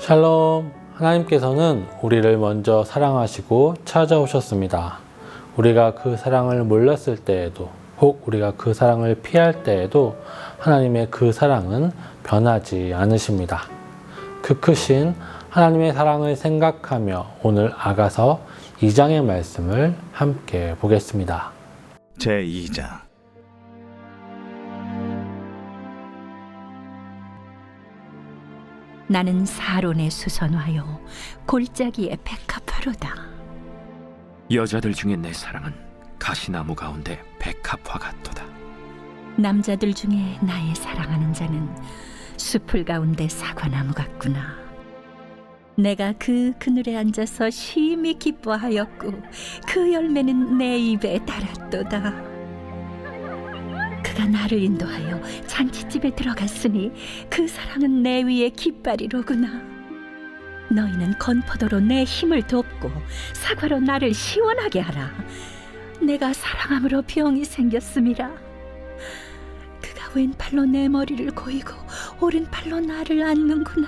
샬롬, 하나님께서는 우리를 먼저 사랑하시고 찾아오셨습니다. 우리가 그 사랑을 몰랐을 때에도, 혹 우리가 그 사랑을 피할 때에도 하나님의 그 사랑은 변하지 않으십니다. 그 크신 하나님의 사랑을 생각하며 오늘 아가서 2장의 말씀을 함께 보겠습니다. 제2장. 나는 사론에 수선하여 골짜기에 백합화로다. 여자들 중에 내 사랑은 가시나무 가운데 백합화 같도다. 남자들 중에 나의 사랑하는 자는 숲풀 가운데 사과나무 같구나. 내가 그 그늘에 앉아서 심히 기뻐하였고 그 열매는 내 입에 달았도다. 그가 나를 인도하여 잔치집에 들어갔으니 그 사랑은 내 위에 깃발이로구나. 너희는 건포도로 내 힘을 돕고 사과로 나를 시원하게 하라. 내가 사랑함으로 병이 생겼음이라. 그가 왼팔로 내 머리를 고이고 오른팔로 나를 안는구나.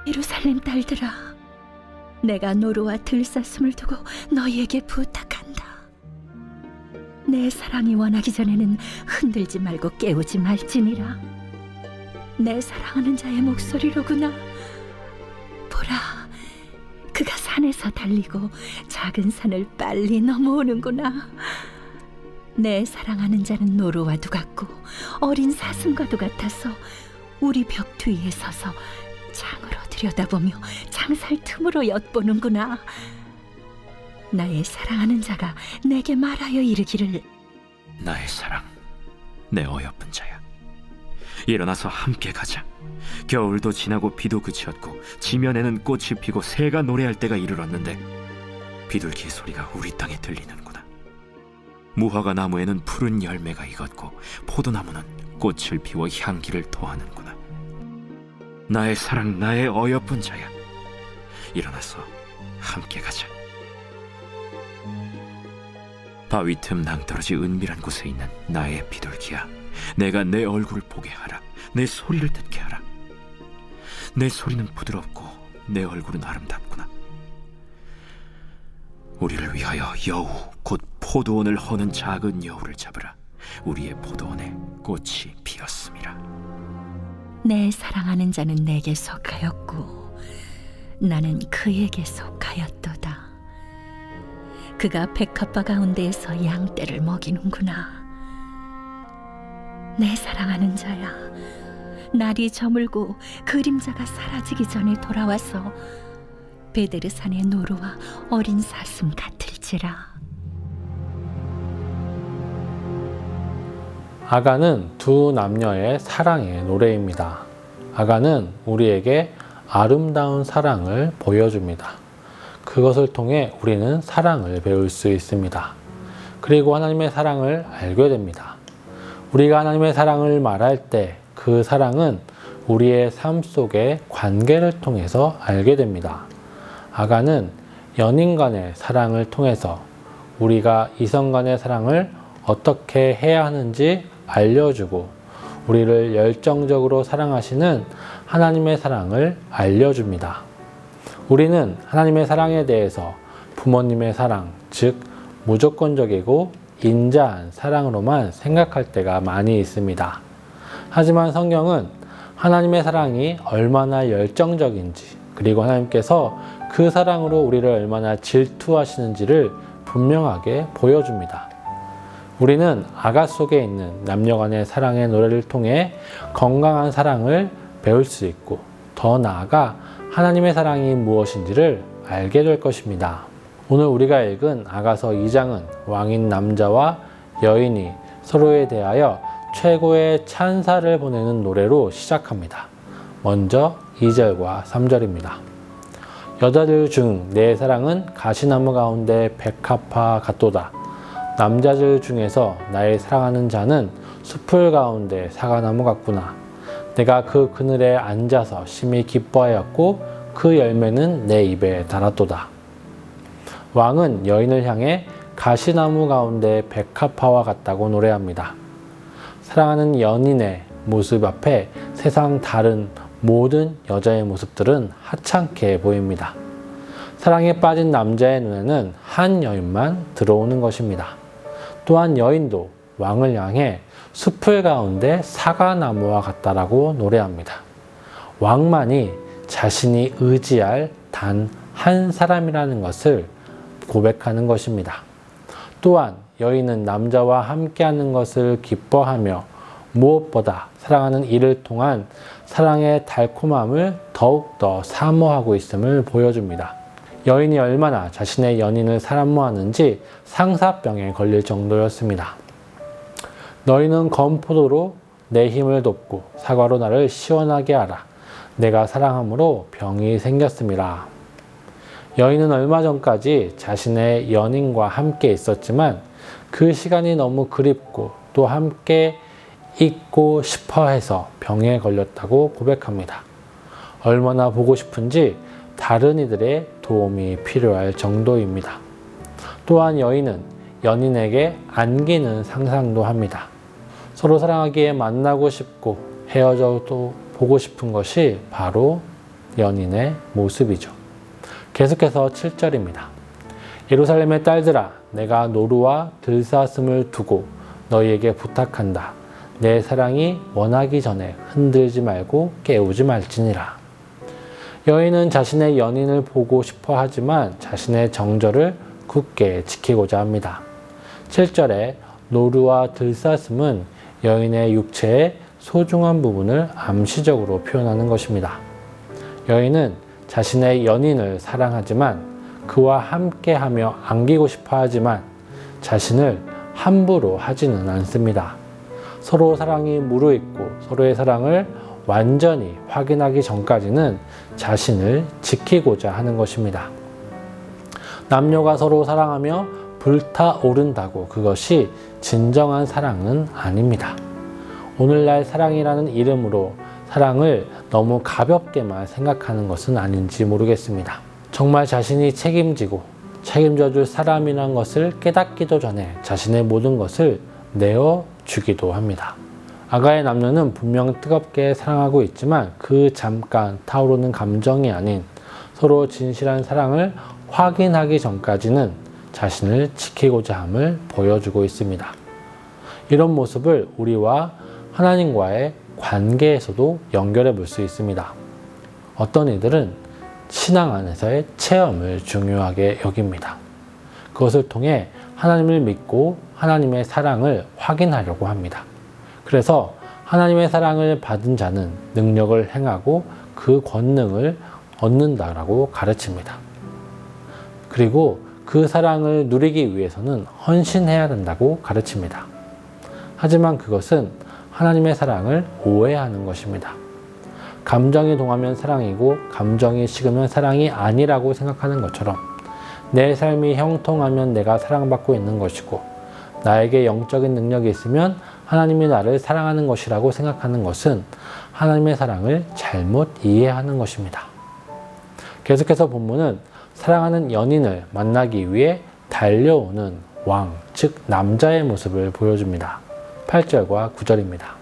예루살렘 딸들아, 내가 노루와 들사슴을 두고 너희에게 부탁한다. 내 사랑이 원하기 전에는 흔들지 말고 깨우지 말지니라. 내 사랑하는 자의 목소리로구나. 보라, 그가 산에서 달리고 작은 산을 빨리 넘어오는구나. 내 사랑하는 자는 노루와도 같고 어린 사슴과도 같아서 우리 벽 뒤에 서서 창으로 들여다보며 창살 틈으로 엿보는구나. 나의 사랑하는 자가 내게 말하여 이르기를, 나의 사랑, 내 어여쁜 자야, 일어나서 함께 가자. 겨울도 지나고 비도 그치었고 지면에는 꽃이 피고 새가 노래할 때가 이르렀는데 비둘기 소리가 우리 땅에 들리는구나. 무화과 나무에는 푸른 열매가 익었고 포도나무는 꽃을 피워 향기를 토하는구나. 나의 사랑, 나의 어여쁜 자야, 일어나서 함께 가자. 바위 틈 낭떠러지 은밀한 곳에 있는 나의 비둘기야, 내가 내 얼굴을 보게 하라. 내 소리를 듣게 하라. 내 소리는 부드럽고 내 얼굴은 아름답구나. 우리를 위하여 여우, 곧 포도원을 허는 작은 여우를 잡으라. 우리의 포도원에 꽃이 피었음이라. 내 사랑하는 자는 내게 속하였고 나는 그에게 속하였도다. 그가 백합화 가운데에서 양떼를 먹이는구나. 내 사랑하는 자야, 날이 저물고 그림자가 사라지기 전에 돌아와서 베데르산의 노루와 어린 사슴 같을지라. 아가는 두 남녀의 사랑의 노래입니다. 아가는 우리에게 아름다운 사랑을 보여줍니다. 그것을 통해 우리는 사랑을 배울 수 있습니다. 그리고 하나님의 사랑을 알게 됩니다. 우리가 하나님의 사랑을 말할 때 그 사랑은 우리의 삶 속의 관계를 통해서 알게 됩니다. 아가는 연인 간의 사랑을 통해서 우리가 이성 간의 사랑을 어떻게 해야 하는지 알려주고 우리를 열정적으로 사랑하시는 하나님의 사랑을 알려줍니다. 우리는 하나님의 사랑에 대해서 부모님의 사랑, 즉 무조건적이고 인자한 사랑으로만 생각할 때가 많이 있습니다. 하지만 성경은 하나님의 사랑이 얼마나 열정적인지, 그리고 하나님께서 그 사랑으로 우리를 얼마나 질투하시는지를 분명하게 보여줍니다. 우리는 아가 속에 있는 남녀 간의 사랑의 노래를 통해 건강한 사랑을 배울 수 있고, 더 나아가 하나님의 사랑이 무엇인지를 알게 될 것입니다. 오늘 우리가 읽은 아가서 2장은 왕인 남자와 여인이 서로에 대하여 최고의 찬사를 보내는 노래로 시작합니다. 먼저 2절과 3절입니다. 여자들 중 내 사랑은 가시나무 가운데 백합화 같도다. 남자들 중에서 나의 사랑하는 자는 숲풀 가운데 사과나무 같구나. 내가 그 그늘에 앉아서 심히 기뻐하였고 그 열매는 내 입에 달았도다. 왕은 여인을 향해 가시나무 가운데 백합화와 같다고 노래합니다. 사랑하는 연인의 모습 앞에 세상 다른 모든 여자의 모습들은 하찮게 보입니다. 사랑에 빠진 남자의 눈에는 한 여인만 들어오는 것입니다. 또한 여인도 왕을 향해 숲을 가운데 사과나무와 같다라고 노래합니다. 왕만이 자신이 의지할 단 한 사람이라는 것을 고백하는 것입니다. 또한 여인은 남자와 함께하는 것을 기뻐하며 무엇보다 사랑하는 이를 통한 사랑의 달콤함을 더욱더 사모하고 있음을 보여줍니다. 여인이 얼마나 자신의 연인을 사모하는지 상사병에 걸릴 정도였습니다. 너희는 건포도로 내 힘을 돕고 사과로 나를 시원하게 하라. 내가 사랑함으로 병이 생겼음이라. 여인은 얼마 전까지 자신의 연인과 함께 있었지만 그 시간이 너무 그립고 또 함께 있고 싶어 해서 병에 걸렸다고 고백합니다. 얼마나 보고 싶은지 다른 이들의 도움이 필요할 정도입니다. 또한 여인은 연인에게 안기는 상상도 합니다. 서로 사랑하기에 만나고 싶고 헤어져도 보고 싶은 것이 바로 연인의 모습이죠. 계속해서 7절입니다. 예루살렘의 딸들아, 내가 노루와 들사슴을 두고 너희에게 부탁한다. 내 사랑이 원하기 전에 흔들지 말고 깨우지 말지니라. 여인은 자신의 연인을 보고 싶어 하지만 자신의 정절을 굳게 지키고자 합니다. 7절에 노루와 들사슴은 여인의 육체의 소중한 부분을 암시적으로 표현하는 것입니다. 여인은 자신의 연인을 사랑하지만 그와 함께하며 안기고 싶어 하지만 자신을 함부로 하지는 않습니다. 서로 사랑이 무르익고 서로의 사랑을 완전히 확인하기 전까지는 자신을 지키고자 하는 것입니다. 남녀가 서로 사랑하며 불타오른다고 그것이 진정한 사랑은 아닙니다. 오늘날 사랑이라는 이름으로 사랑을 너무 가볍게만 생각하는 것은 아닌지 모르겠습니다. 정말 자신이 책임지고 책임져 줄 사람이란 것을 깨닫기도 전에 자신의 모든 것을 내어주기도 합니다. 아가의 남녀는 분명 뜨겁게 사랑하고 있지만 그 잠깐 타오르는 감정이 아닌 서로 진실한 사랑을 확인하기 전까지는 자신을 지키고자 함을 보여주고 있습니다. 이런 모습을 우리와 하나님과의 관계에서도 연결해 볼 수 있습니다. 어떤 이들은 신앙 안에서의 체험을 중요하게 여깁니다. 그것을 통해 하나님을 믿고 하나님의 사랑을 확인하려고 합니다. 그래서 하나님의 사랑을 받은 자는 능력을 행하고 그 권능을 얻는다라고 가르칩니다. 그리고 그 사랑을 누리기 위해서는 헌신해야 된다고 가르칩니다. 하지만 그것은 하나님의 사랑을 오해하는 것입니다. 감정이 동하면 사랑이고 감정이 식으면 사랑이 아니라고 생각하는 것처럼 내 삶이 형통하면 내가 사랑받고 있는 것이고 나에게 영적인 능력이 있으면 하나님이 나를 사랑하는 것이라고 생각하는 것은 하나님의 사랑을 잘못 이해하는 것입니다. 계속해서 본문은 사랑하는 연인을 만나기 위해 달려오는 왕, 즉 남자의 모습을 보여줍니다. 8절과 9절입니다.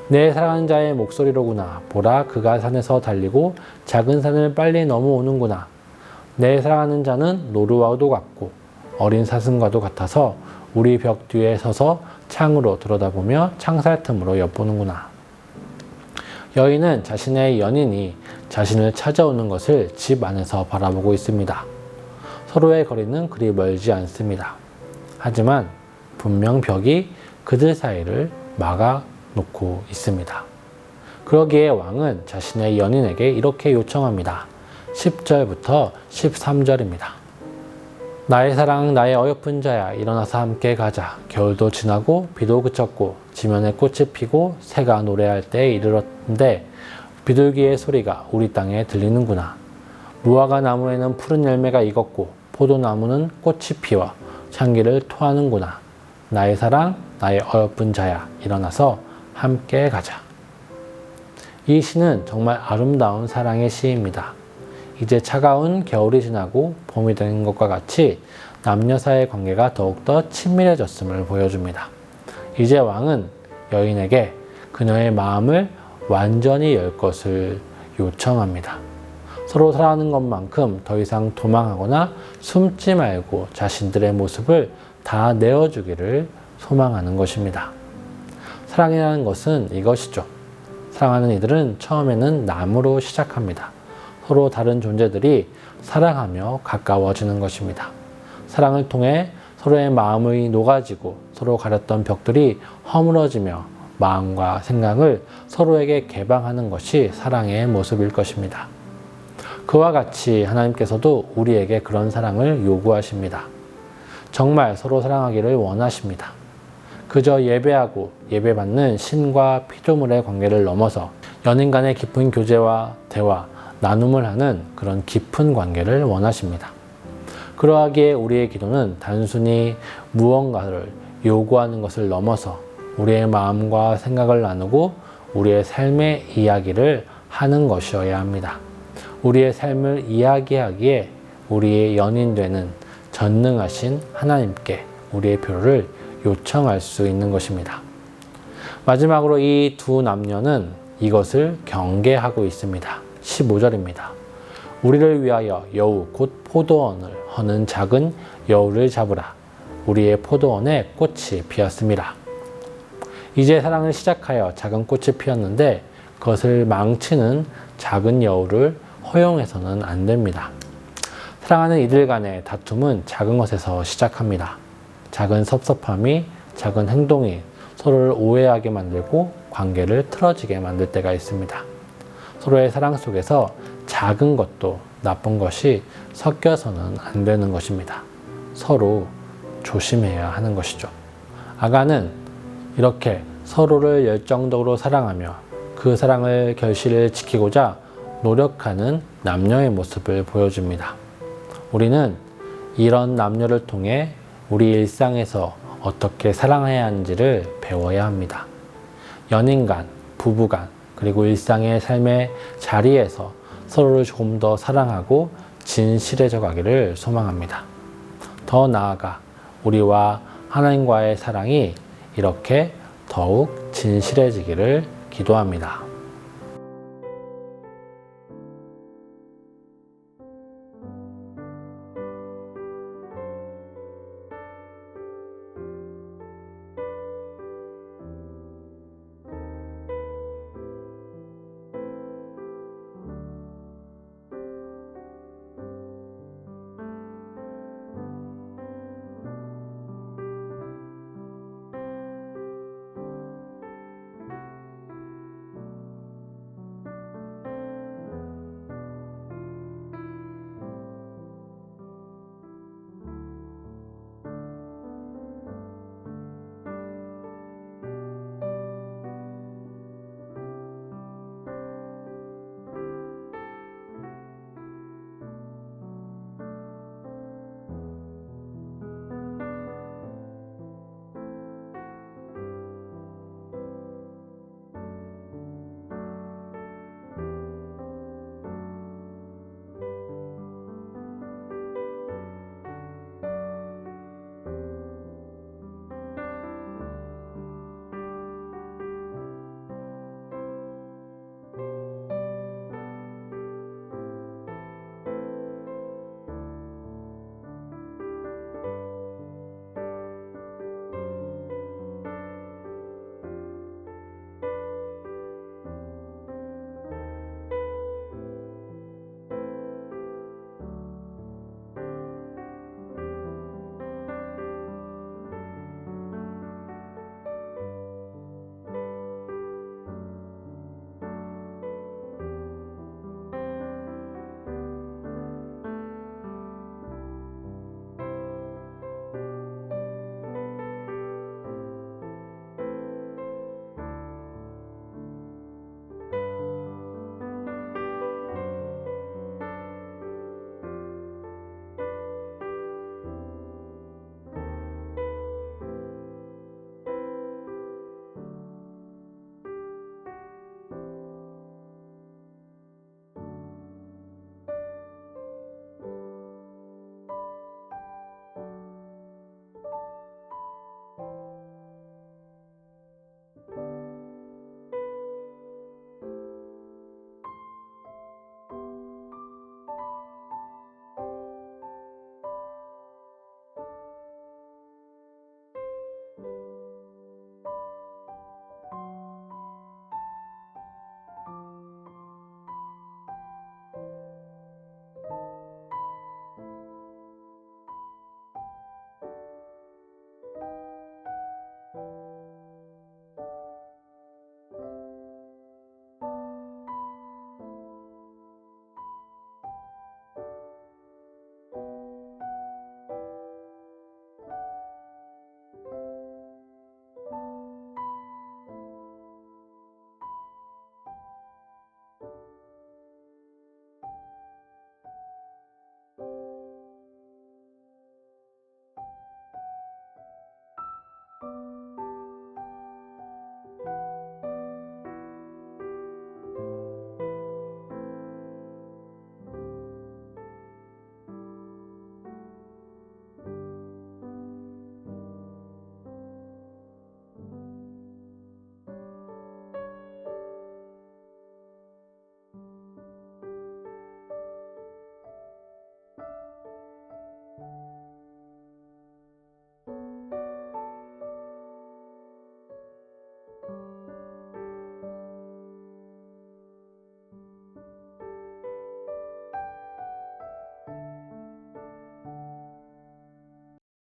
내 사랑하는 자의 목소리로구나. 보라, 그가 산에서 달리고 작은 산을 빨리 넘어오는구나. 내 사랑하는 자는 노루와도 같고 어린 사슴과도 같아서 우리 벽 뒤에 서서 창으로 들여다보며 창살 틈으로 엿보는구나. 여인은 자신의 연인이 자신을 찾아오는 것을 집 안에서 바라보고 있습니다. 서로의 거리는 그리 멀지 않습니다. 하지만 분명 벽이 그들 사이를 막아놓고 있습니다. 그러기에 왕은 자신의 연인에게 이렇게 요청합니다. 10절부터 13절입니다. 나의 사랑, 나의 어여쁜 자야, 일어나서 함께 가자. 겨울도 지나고 비도 그쳤고 지면에 꽃이 피고 새가 노래할 때에 이르렀는데 비둘기의 소리가 우리 땅에 들리는구나. 무화과 나무에는 푸른 열매가 익었고 포도나무는 꽃이 피워 향기를 토하는구나. 나의 사랑, 나의 어여쁜 자야, 일어나서 함께 가자. 이 시는 정말 아름다운 사랑의 시입니다. 이제 차가운 겨울이 지나고 봄이 된 것과 같이 남녀 사이의 관계가 더욱더 친밀해졌음을 보여줍니다. 이제 왕은 여인에게 그녀의 마음을 완전히 열 것을 요청합니다. 서로 사랑하는 것만큼 더 이상 도망하거나 숨지 말고 자신들의 모습을 다 내어주기를 소망하는 것입니다. 사랑이라는 것은 이것이죠. 사랑하는 이들은 처음에는 남으로 시작합니다. 서로 다른 존재들이 사랑하며 가까워지는 것입니다. 사랑을 통해 서로의 마음이 녹아지고 서로 가렸던 벽들이 허물어지며 마음과 생각을 서로에게 개방하는 것이 사랑의 모습일 것입니다. 그와 같이 하나님께서도 우리에게 그런 사랑을 요구하십니다. 정말 서로 사랑하기를 원하십니다. 그저 예배하고 예배받는 신과 피조물의 관계를 넘어서 연인 간의 깊은 교제와 대화, 나눔을 하는 그런 깊은 관계를 원하십니다. 그러하기에 우리의 기도는 단순히 무언가를 요구하는 것을 넘어서 우리의 마음과 생각을 나누고 우리의 삶의 이야기를 하는 것이어야 합니다. 우리의 삶을 이야기하기에 우리의 연인 되는 전능하신 하나님께 우리의 표를 요청할 수 있는 것입니다. 마지막으로 이 두 남녀는 이것을 경계하고 있습니다. 15절입니다. 우리를 위하여 여우 곧 포도원을 허는 작은 여우를 잡으라. 우리의 포도원에 꽃이 피었습니다. 이제 사랑을 시작하여 작은 꽃이 피었는데 그것을 망치는 작은 여우를 허용해서는 안 됩니다. 사랑하는 이들 간의 다툼은 작은 것에서 시작합니다. 작은 섭섭함이, 작은 행동이 서로를 오해하게 만들고 관계를 틀어지게 만들 때가 있습니다. 서로의 사랑 속에서 작은 것도 나쁜 것이 섞여서는 안 되는 것입니다. 서로 조심해야 하는 것이죠. 아가는 이렇게 서로를 열정적으로 사랑하며 그 사랑을 결실을 지키고자 노력하는 남녀의 모습을 보여줍니다. 우리는 이런 남녀를 통해 우리 일상에서 어떻게 사랑해야 하는지를 배워야 합니다. 연인 간, 부부 간, 그리고 일상의 삶의 자리에서 서로를 조금 더 사랑하고 진실해져 가기를 소망합니다. 더 나아가 우리와 하나님과의 사랑이 이렇게 더욱 진실해지기를 기도합니다.